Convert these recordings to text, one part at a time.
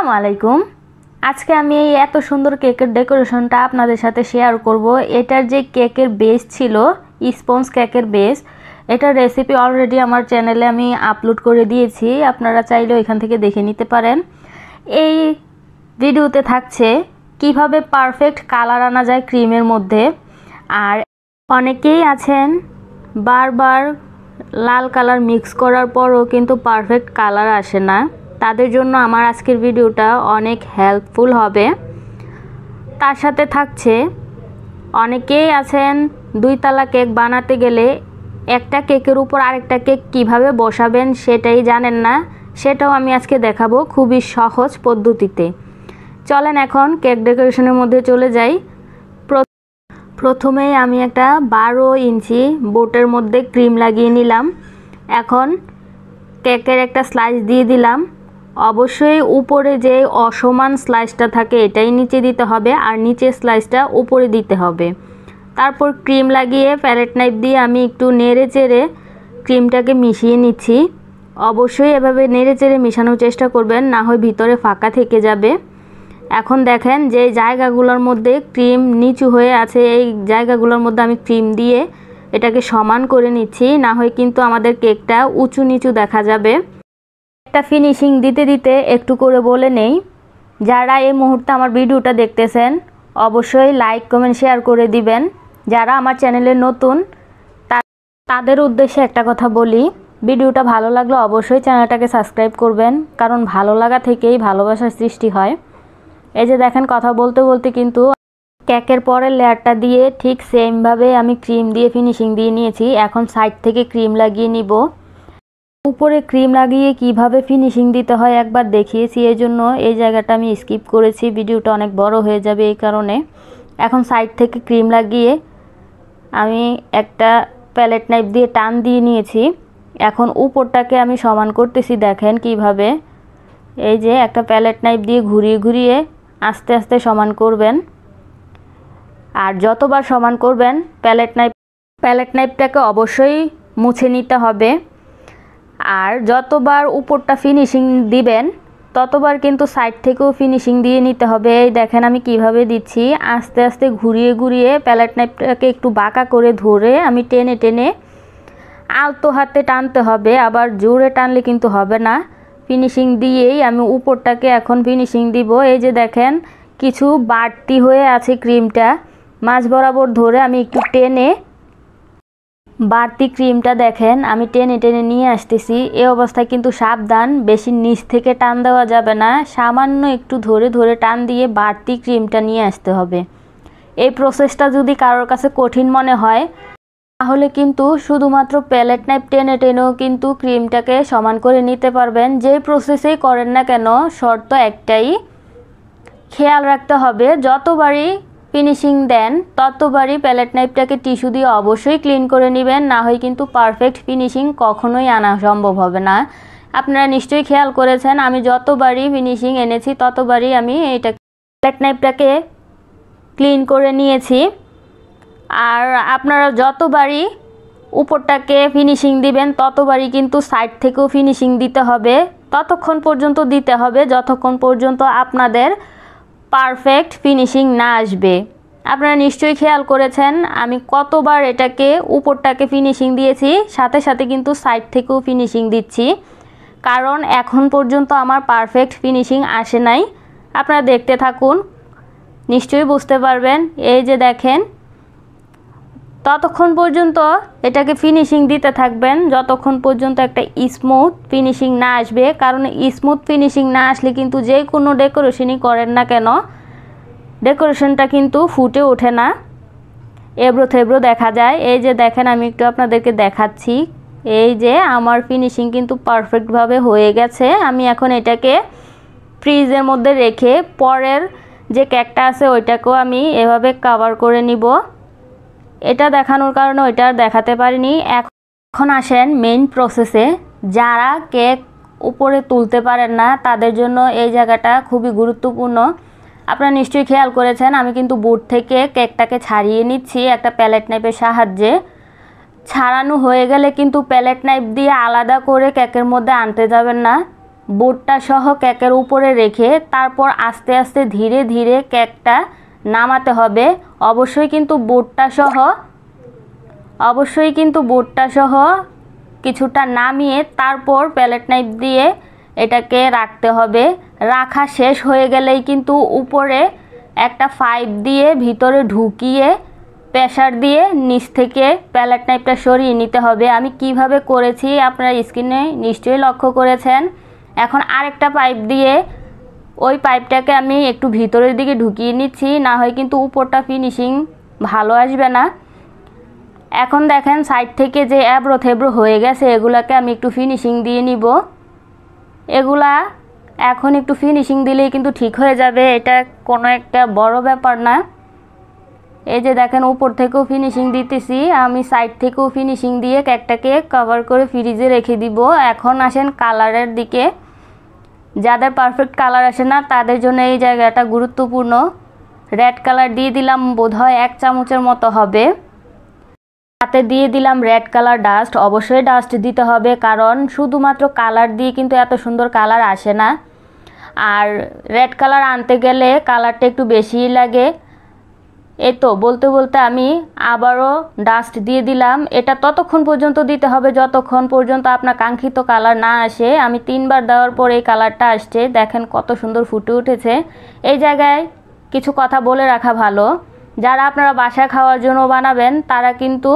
আসসালামু আলাইকুম। আজকে আমি এই এত সুন্দর কেকের ডেকোরেশনটা আপনাদের সাথে শেয়ার করব। এটার যে কেকের বেস ছিল, স্পঞ্জ কেকের বেস, এটার রেসিপি অলরেডি আমার চ্যানেলে আমি আপলোড করে দিয়েছি, আপনারা চাইলে এখান থেকে দেখে নিতে পারেন। এই ভিডিওতে থাকছে কিভাবে পারফেক্ট কালার আনা যায় ক্রিমের মধ্যে। আর অনেকেই আছেন বারবার লাল কালার মিক্স করার পরও কিন্তু পারফেক্ট কালার আসে না, তাদের জন্য আমার আজকের ভিডিওটা অনেক হেল্পফুল হবে। তার সাথে থাকছে অনেকেই আছেন দুইতলা কেক বানাতে গেলে একটা কেকের উপর আরেকটা কেক কিভাবে বসাবেন সেটাই জানেন না, সেটাও আমি আজকে দেখাবো খুবই সহজ পদ্ধতিতে। চলেন এখন কেক ডেকোরেশনের মধ্যে চলে যাই। প্রথমেই আমি একটা 12 ইঞ্চি বোটের মধ্যে ক্রিম লাগিয়ে নিলাম। এখন কেকের একটা স্লাইস দিয়ে দিলাম। অবশ্যই উপরে যে অসমান স্লাইসটা থাকে এটাই নিচে দিতে হবে, আর নিচের স্লাইসটা উপরে দিতে হবে। তারপর ক্রিম লাগিয়ে প্যালেট নাইফ দিয়ে আমি একটু নেড়ে চেড়ে ক্রিমটাকে মিশিয়ে নিচ্ছি। অবশ্যই এভাবে নেড়ে চেড়ে মেশানোর চেষ্টা করবেন, না হয় ভিতরে ফাঁকা থেকে যাবে। এখন দেখেন যে জায়গাগুলোর মধ্যে ক্রিম নিচু হয়ে আছে, এই জায়গাগুলোর মধ্যে আমি ক্রিম দিয়ে এটাকে সমান করে নিচ্ছি, না হয় কিন্তু আমাদের কেকটা উঁচু নিচু দেখা যাবে। একটা ফিনিশিং দিতে দিতে একটু করে বলে নেই, যারা এই মুহূর্তে আমার ভিডিওটা দেখতেছেন অবশ্যই লাইক কমেন্ট শেয়ার করে দিবেন। যারা আমার চ্যানেলে নতুন তাদের উদ্দেশ্যে একটা কথা বলি, ভিডিওটা ভালো লাগলে অবশ্যই চ্যানেলটাকে সাবস্ক্রাইব করবেন, কারণ ভালো লাগা থেকেই ভালোবাসার সৃষ্টি হয়। এই যে দেখেন কথা বলতে বলতে কিন্তু কেকের পরের লেয়ারটা দিয়ে ঠিক সেমভাবে আমি ক্রিম দিয়ে ফিনিশিং দিয়ে নিয়েছি। এখন সাইড থেকে ক্রিম লাগিয়ে নিব। উপরে ক্রিম লাগিয়ে কিভাবে ফিনিশিং দিতে হয় একবার দেখিয়েছি, এই জন্য এই জায়গাটা আমি স্কিপ করেছি, ভিডিওটা অনেক বড় হয়ে যাবে এই কারণে। এখন সাইড থেকে ক্রিম লাগিয়ে আমি একটা প্যালেট নাইফ দিয়ে টান দিয়ে নিয়েছি। এখন উপরটাকে আমি সমান করতেছি, দেখেন কিভাবে। এই যে একটা প্যালেট নাইফ দিয়ে ঘুরিয়ে ঘুরিয়ে আস্তে আস্তে সমান করবেন। আর যতবার সমান করবেন প্যালেট নাইফটাকে অবশ্যই মুছে নিতে হবে। আর যতবার উপরটা ফিনিশিং দিবেন ততবার কিন্তু সাইড থেকেও ফিনিশিং দিয়ে নিতে হবে। এই দেখেন আমি কিভাবে দিচ্ছি, আস্তে আস্তে ঘুরিয়ে ঘুরিয়ে প্যালেট নাইফটাকে একটু বাঁকা করে ধরে আমি টেনে টেনে আলতো হাতে টানতে হবে, আবার জোরে টানলে কিন্তু হবে না। ফিনিশিং দিয়েই আমি উপরটাকে এখন ফিনিশিং দিব। এই যে দেখেন কিছু বাড়তি হয়ে আছে ক্রিমটা, মাঝ বরাবর ধরে আমি একটু টেনে বাড়তি ক্রিমটা দেখেন আমি টেনে টেনে নিয়ে আসতেছি। এই অবস্থায় কিন্তু সাবধান, বেশি নিচ থেকে টান দেওয়া যাবে না, সামান্য একটু ধরে ধরে টান দিয়ে বাড়তি ক্রিমটা নিয়ে আসতে হবে। এই প্রসেসটা যদি কারোর কাছে কঠিন মনে হয় তাহলে কিন্তু শুধুমাত্র প্যালেট নাইফ টেনে টেনেও কিন্তু ক্রিমটাকে সমান করে নিতে পারবেন। যেই প্রসেসেই করেন না কেন শর্ত একটাই, খেয়াল রাখতে হবে যতবারই ফিনিশিং দেন ততবারই প্যালেট নাইফটাকে টিস্যু দিয়ে অবশ্যই ক্লিন করে নেবেন, না হয় কিন্তু পারফেক্ট ফিনিশিং কখনোই আনা সম্ভব হবে না। আপনারা নিশ্চয়ই খেয়াল করেছেন আমি যতবারই ফিনিশিং এনেছি ততবারই আমি এটা প্যালেট নাইফটাকে ক্লিন করে নিয়েছি। আর আপনারা যতবারই উপরটাকে ফিনিশিং দিবেন ততবারই কিন্তু সাইড থেকেও ফিনিশিং দিতে হবে, ততক্ষণ পর্যন্ত দিতে হবে যতক্ষণ পর্যন্ত আপনাদের পারফেক্ট ফিনিশিং না আসবে। আপনারা নিশ্চয়ই খেয়াল করেছেন আমি কতবার এটাকে উপরটাকে ফিনিশিং দিয়েছি, সাথে সাথে কিন্তু সাইড থেকেও ফিনিশিং দিচ্ছি, কারণ এখন পর্যন্ত আমার পারফেক্ট ফিনিশিং আসে নাই। আপনারা দেখতে থাকুন, নিশ্চয়ই বুঝতে পারবেন। এই যে দেখেন ততক্ষণ পর্যন্ত এটাকে ফিনিশিং দিতে থাকবেন যতক্ষণ পর্যন্ত একটা স্মুথ ফিনিশিং না আসবে, কারণ স্মুথ ফিনিশিং না আসলে কিন্তু যে কোনো ডেকোরেশনই করেন না কেন ডেকোরেশনটা কিন্তু ফুটে ওঠে না, এবড়ো থেবড়ো দেখা যায়। এই যে দেখেন আমি একটু আপনাদেরকে দেখাচ্ছি, এই যে আমার ফিনিশিং কিন্তু পারফেক্টভাবে হয়ে গেছে। আমি এখন এটাকে ফ্রিজের মধ্যে রেখে পরের যে কেকটা আছে ওইটাকেও আমি এভাবে কভার করে নিব। এটা দেখানোর কারণে ওইটা আর দেখাতে পারিনি। এখন আসেন মেইন প্রসেসে। যারা কেক উপরে তুলতে পারেন না তাদের জন্য এই জায়গাটা খুবই গুরুত্বপূর্ণ। আপনারা নিশ্চয়ই খেয়াল করেছেন আমি কিন্তু বোর্ড থেকে কেকটাকে ছাড়িয়ে নিচ্ছি একটা প্যালেট নাইফের সাহায্যে। ছাড়ানো হয়ে গেলে কিন্তু প্যালেট নাইফ দিয়ে আলাদা করে কেকের মধ্যে আনতে যাবেন না, বোর্ডটা সহ কেকের উপরে রেখে তারপর আস্তে আস্তে ধীরে ধীরে কেকটা নামাতে হবে। অবশ্যই কিন্তু বোর্ডটা সহ কিছুটা নামিয়ে তারপর প্যালেট নাইফ দিয়ে এটাকে রাখতে হবে। রাখা শেষ হয়ে গেলেই কিন্তু উপরে একটা পাইপ দিয়ে ভিতরে ঢুকিয়ে প্রেসার দিয়ে নিচ থেকে প্যালেট নাইফটা সরিয়ে নিতে হবে। আমি কিভাবে করেছি আপনারা স্ক্রিনে নিশ্চয়ই লক্ষ্য করেছেন। এখন আরেকটা পাইপ দিয়ে ওই পাইপটাকে আমি একটু ভিতরের দিকে ঢুকিয়ে নিচ্ছি, না হয় কিন্তু উপরটা ফিনিশিং ভালো আসবে না। এখন দেখেন সাইড থেকে যে এবড়ো থেবড়ো হয়ে গেছে এগুলাকে আমি একটু ফিনিশিং দিয়ে নিব। এগুলা এখন একটু ফিনিশিং দিলেই কিন্তু ঠিক হয়ে যাবে, এটা কোনো একটা বড় ব্যাপার না। এই যে দেখেন উপর থেকেও ফিনিশিং দিতেছি, আমি সাইড থেকেও ফিনিশিং দিয়ে কেকটাকে কভার করে ফ্রিজে রেখে দিব। এখন আসেন কালারের দিকে। যাদের পারফেক্ট কালার আসে না তাদের জন্য এই জায়গাটা গুরুত্বপূর্ণ। রেড কালার দিয়ে দিলাম, বোধহয় 1 চামচের মতো হবে। সাথে দিয়ে দিলাম রেড কালার ডাস্ট। অবশ্যই ডাস্ট দিতে হবে, কারণ শুধুমাত্র কালার দিয়ে কিন্তু এত সুন্দর কালার আসে না। আর রেড কালার আনতে গেলে কালারটা একটু বেশিই লাগে। এই তো বলতে বলতে আমি আবারও ডাস্ট দিয়ে দিলাম। এটা ততক্ষণ পর্যন্ত দিতে হবে যতক্ষণ পর্যন্ত আপনার কাঙ্ক্ষিত কালার না আসে। আমি 3 বার দেওয়ার পর এই কালারটা আসছে, দেখেন কত সুন্দর ফুটে উঠেছে। এই জায়গায় কিছু কথা বলে রাখা ভালো, যারা আপনারা বাসায় খাওয়ার জন্য বানাবেন তারা কিন্তু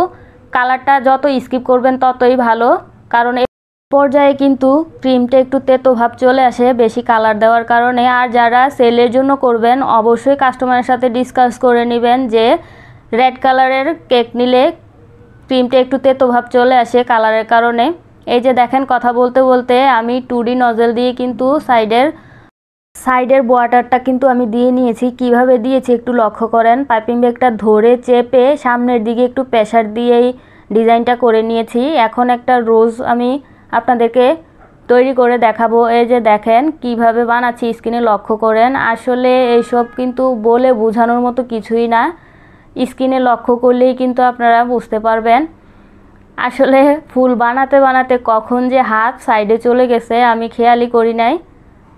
কালারটা যত স্কিপ করবেন ততই ভালো, কারণ এই পর্যায়ে কিন্তু ক্রিমটা একটু তেতো ভাব চলে আসে বেশি কালার দেওয়ার কারণে। আর যারা সেলের জন্য করবেন অবশ্যই কাস্টমারের সাথে ডিসকাস করে নেবেন যে রেড কালারের কেক নিলে ক্রিমটা একটু তেতো ভাব চলে আসে কালারের কারণে। এই যে দেখেন কথা বলতে বলতে আমি 2D নজেল দিয়ে কিন্তু সাইডের ওয়াটারটা কিন্তু আমি দিয়ে নিয়েছি। কিভাবে দিয়েছি একটু লক্ষ্য করেন। পাইপিং ব্যাগটা ধরে চেপে সামনের দিকে একটু প্রেসার দিয়েই ডিজাইনটা করে নিয়েছি। এখন একটা রোজ আমি আপনাদেরকে তৈরি করে দেখাবো। এই যে দেখেন কিভাবে বানাচ্ছি, স্ক্রিনে লক্ষ্য করেন। আসলে এইসব কিন্তু বলে বোঝানোর মতো কিছুই না, স্ক্রিনে লক্ষ্য করলেই কিন্তু আপনারা বুঝতে পারবেন। আসলে ফুল বানাতে বানাতে কখন যে হাত সাইডে চলে গেছে আমি খেয়ালই করি নাই,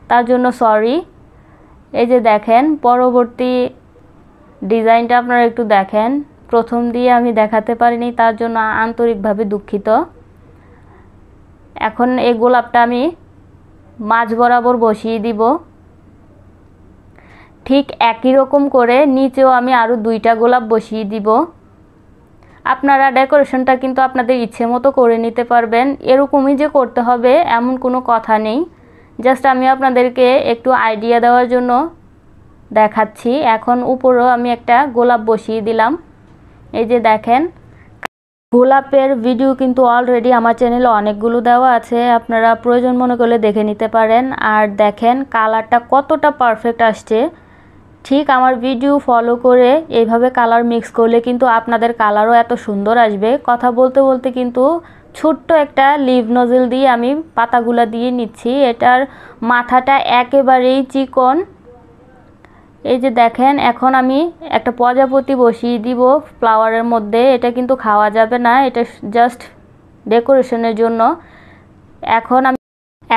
তার জন্য সরি। এই যে দেখেন পরবর্তী ডিজাইনটা আপনারা একটু দেখেন। প্রথম দিয়ে আমি দেখাতে পারিনি, তার জন্য আন্তরিকভাবে দুঃখিত। এখন এই গোলাপটা আমি মাঝ বরাবর বসিয়ে দিব। ঠিক একই রকম করে নিচেও আমি আরও 2টা গোলাপ বসিয়ে দিব। আপনারা ডেকোরেশনটা কিন্তু আপনাদের ইচ্ছে মতো করে নিতে পারবেন, এরকমই যে করতে হবে এমন কোনো কথা নেই। জাস্ট আমি আপনাদেরকে একটু আইডিয়া দেওয়ার জন্য দেখাচ্ছি। এখন উপরেও আমি একটা গোলাপ বসিয়ে দিলাম। এই যে দেখেন গোলাপের ভিডিও কিন্তু অলরেডি আমার চ্যানেলে অনেকগুলো দেওয়া আছে, আপনারা প্রয়োজন মনে করলে দেখে নিতে পারেন। আর দেখেন কালারটা কতটা পারফেক্ট আসছে। ঠিক আমার ভিডিও ফলো করে এইভাবে কালার মিক্স করলে কিন্তু আপনাদের কালারও এত সুন্দর আসবে। কথা বলতে বলতে কিন্তু ছোট্ট একটা লিভ নজেল দিয়ে আমি পাতাগুলা দিয়ে নিচ্ছি। এটার মাথাটা একেবারেই চিকন। এই যে দেখেন এখন আমি একটা প্রজাপতি বসিয়ে দিব ফ্লাওয়ারের মধ্যে। এটা কিন্তু খাওয়া যাবে না, এটা জাস্ট ডেকোরেশনের জন্য।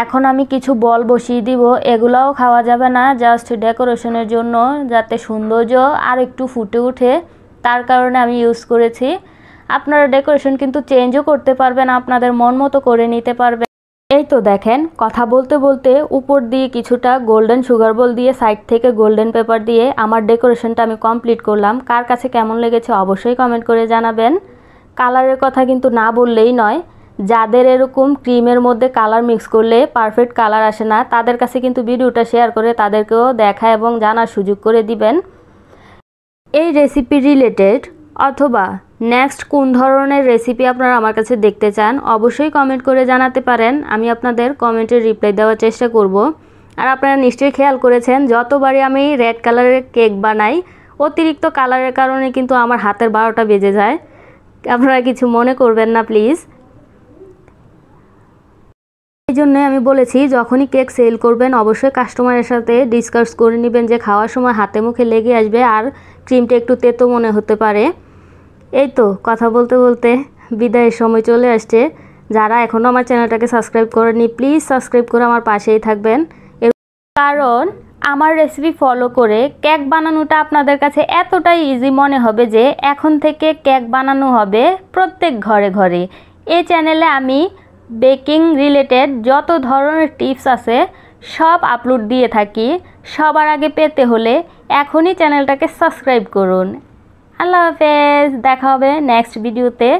এখন আমি কিছু বল বসিয়ে দিব, এগুলাও খাওয়া যাবে না, জাস্ট ডেকোরেশনের জন্য, যাতে সৌন্দর্য আর একটু ফুটে ওঠে তার কারণে আমি ইউজ করেছি। আপনারা ডেকোরেশন কিন্তু চেঞ্জও করতে পারবেন, আপনাদের মন মতো করে নিতে পারবেন। এই তো দেখেন কথা বলতে বলতে উপর দিয়ে কিছুটা গোল্ডেন সুগার বল দিয়ে সাইড থেকে গোল্ডেন পেপার দিয়ে আমার ডেকোরেশনটা আমি কমপ্লিট করলাম। কার কাছে কেমন লেগেছে অবশ্যই কমেন্ট করে জানাবেন। কালারের কথা কিন্তু না বললেই নয়, যাদের এরকম ক্রিমের মধ্যে কালার মিক্স করলে পারফেক্ট কালার আসে না তাদের কাছে কিন্তু ভিডিওটা শেয়ার করে তাদেরকেও দেখা এবং জানার সুযোগ করে দিবেন। এই রেসিপি রিলেটেড অথবা নেক্সট কোন ধরনের রেসিপি আপনারা আমার কাছে দেখতে চান অবশ্যই কমেন্ট করে জানাতে পারেন, আমি আপনাদের কমেন্টের রিপ্লাই দেওয়ার চেষ্টা করব। আর আপনারা নিশ্চয়ই খেয়াল করেছেন যতবারই আমি রেড কালারের কেক বানাই অতিরিক্ত কালারের কারণে কিন্তু আমার হাতের 12টা বেজে যায়, আপনারা কিছু মনে করবেন না প্লিজ। এই জন্য আমি বলেছি যখনই কেক সেল করবেন অবশ্যই কাস্টমারের সাথে ডিসকাস করে নেবেন যে খাওয়ার সময় হাতে মুখে লেগে আসবে আর ক্রিমটা একটু তেতো মনে হতে পারে। এই তো কথা বলতে বলতে বিদায়ের সময় চলে আসছে। যারা এখনও আমার চ্যানেলটাকে সাবস্ক্রাইব করেনি প্লিজ সাবস্ক্রাইব করে আমার পাশেই থাকবেন। কারণ আমার রেসিপি ফলো করে কেক বানানোটা আপনাদের কাছে এতটাই ইজি মনে হবে যে এখন থেকে কেক বানানো হবে প্রত্যেক ঘরে ঘরে। এই চ্যানেলে আমি বেকিং রিলেটেড যত ধরনের টিপস আছে সব আপলোড দিয়ে থাকি। সবার আগে পেতে হলে এখনই চ্যানেলটাকে সাবস্ক্রাইব করুন। আল্লাহ হাফেজ, দেখা হবে নেক্সট ভিডিওতে।